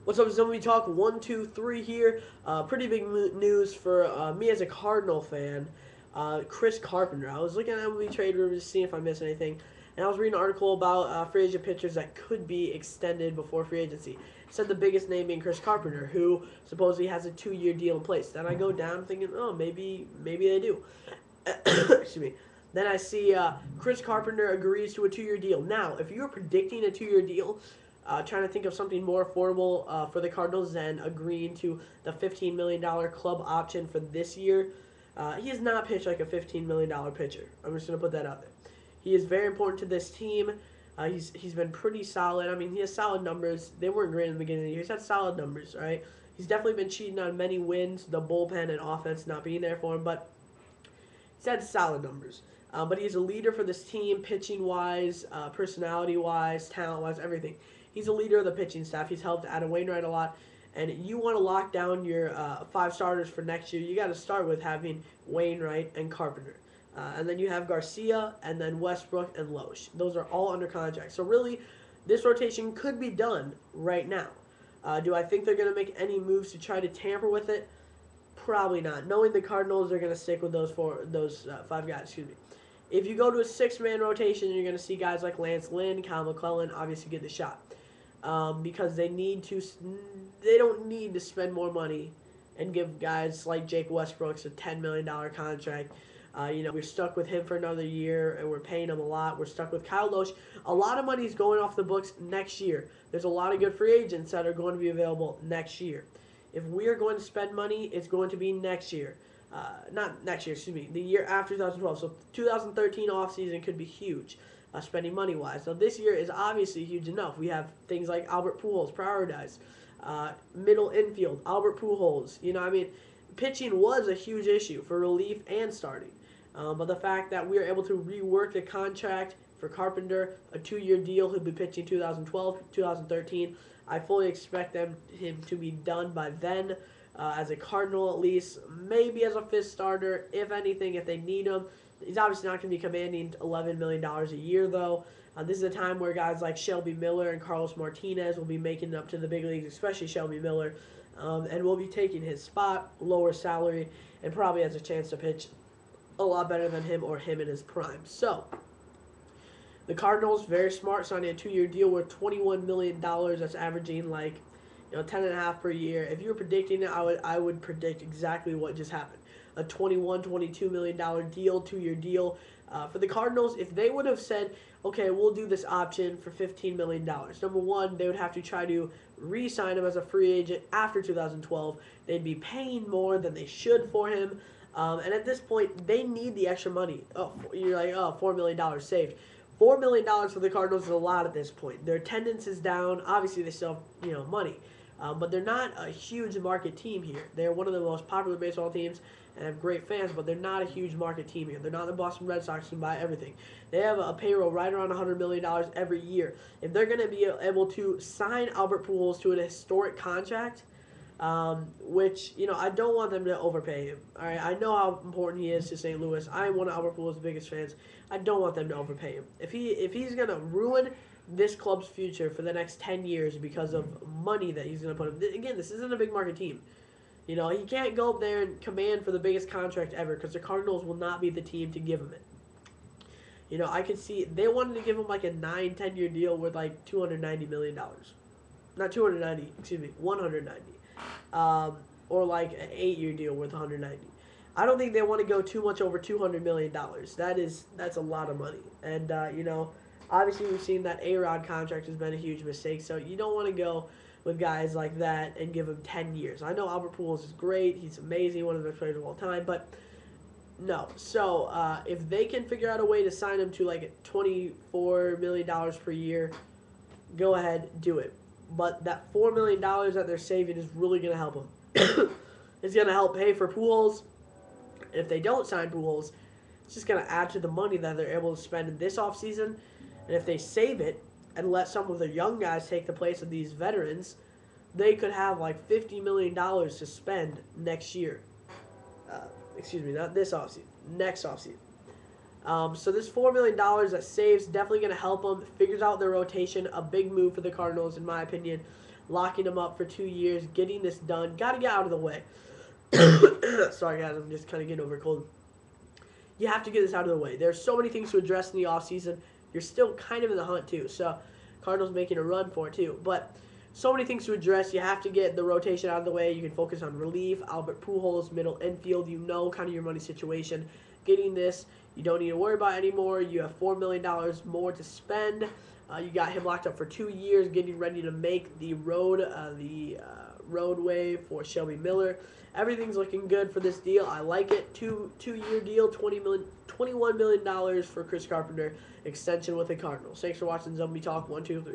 What's up, Zombie Talk 123 here. Pretty big news for me as a Cardinal fan. Chris Carpenter. I was looking at MLB trade rumors to see if I missed anything, and I was reading an article about free agent pitchers that could be extended before free agency. It said the biggest name being Chris Carpenter, who supposedly has a 2-year deal in place. Then I go down thinking, oh, maybe they do. Excuse me. Then I see Chris Carpenter agrees to a 2-year deal. Now, if you're predicting a 2-year deal, trying to think of something more affordable for the Cardinals than agreeing to the $15 million club option for this year. He has not pitched like a $15 million pitcher. I'm just going to put that out there. He is very important to this team. He's been pretty solid. I mean, he has solid numbers. They weren't great in the beginning of the year. He's had solid numbers, right? He's definitely been cheating on many wins, the bullpen and offense not being there for him, but he's had solid numbers. But he's a leader for this team, pitching-wise, personality-wise, talent-wise, everything. He's a leader of the pitching staff. He's helped Adam Wainwright a lot. And you want to lock down your 5 starters for next year, you got to start with having Wainwright and Carpenter. And then you have Garcia, and then Westbrook and Loesch. Those are all under contract. So really, this rotation could be done right now. Do I think they're going to make any moves to try to tamper with it? Probably not. Knowing the Cardinals, they're going to stick with those 5 guys. Excuse me. If you go to a 6-man rotation, you're going to see guys like Lance Lynn, Kyle McClellan, obviously get the shot. Because they don't need to spend more money and give guys like Jake Westbrooks a $10 million contract. We're stuck with him for another year, and we're paying him a lot. We're stuck with Kyle Loesch. A lot of money is going off the books next year. There's a lot of good free agents that are going to be available next year. If we are going to spend money, it's going to be next year. Not next year, excuse me, the year after 2012. So 2013 offseason could be huge. Spending money-wise. So this year is obviously huge enough. We have things like Albert Pujols prioritized, middle infield, Albert Pujols. Pitching was a huge issue for relief and starting. But the fact that we are able to rework the contract for Carpenter, a 2-year deal, he'll be pitching 2012, 2013. I fully expect him to be done by then, as a Cardinal at least, maybe as a 5th starter, if anything, if they need him. He's obviously not going to be commanding $11 million a year, though. This is a time where guys like Shelby Miller and Carlos Martinez will be making it up to the big leagues, especially Shelby Miller, and will be taking his spot, lower salary, and probably has a chance to pitch a lot better than him or him in his prime. So, the Cardinals, very smart, signing a 2-year deal worth $21 million. That's averaging like 10.5 per year. If you were predicting it, I would predict exactly what just happened. A $22 million deal, 2-year deal. For the Cardinals, if they would have said, okay, we'll do this option for $15 million, number one, they would have to try to re-sign him as a free agent after 2012. They'd be paying more than they should for him. And at this point, they need the extra money. You're like, $4 million saved. $4 million for the Cardinals is a lot at this point. Their attendance is down. Obviously, they still have, money. But they're not a huge market team here. They're one of the most popular baseball teams and have great fans, but they're not a huge market team here. They're not the Boston Red Sox who buy everything. They have a payroll right around $100 million every year. If they're going to be able to sign Albert Pujols to an historic contract, which, I don't want them to overpay him. All right, I know how important he is to St. Louis. I am one of Albert Pujols' biggest fans. I don't want them to overpay him. If he's going to ruin this club's future for the next 10 years because of money that he's going to put him. Again, this isn't a big market team. He can't go up there and command for the biggest contract ever because the Cardinals will not be the team to give him it. I could see they wanted to give him like a 9-10-year deal worth like $290 million. Not 290, excuse me, 190. Or like an 8-year deal worth 190. I don't think they want to go too much over $200 million. That's a lot of money. And, obviously we've seen that A-Rod contract has been a huge mistake, so you don't want to go with guys like that and give him 10 years. I know Albert Pujols is great. He's amazing, one of the best players of all time, but no. So if they can figure out a way to sign him to like $24 million per year, go ahead, do it. But that $4 million that they're saving is really going to help them. It's going to help pay for Pujols. If they don't sign Pujols, it's just going to add to the money that they're able to spend in this offseason. And if they save it and let some of the young guys take the place of these veterans, they could have like $50 million to spend next year. Excuse me, not this offseason, next offseason. So this $4 million that saves definitely going to help them. Figures out their rotation, a big move for the Cardinals in my opinion. locking him up for 2 years, getting this done. Got to get out of the way. Sorry, guys, I'm just kind of getting over a cold. You have to get this out of the way. There's so many things to address in the offseason. You're still kind of in the hunt, too. So, Cardinals making a run for it, too. But so many things to address. You have to get the rotation out of the way. You can focus on relief, Albert Pujols, middle infield. You know kind of your money situation. Getting this, you don't need to worry about anymore. You have $4 million more to spend. You got him locked up for 2 years, getting ready to make the roadway for Shelby Miller. Everything's looking good for this deal. I like it. Two-year deal, $21 million for Chris Carpenter. Extension with the Cardinals. Thanks for watching Zombie Talk 1, 2, 3.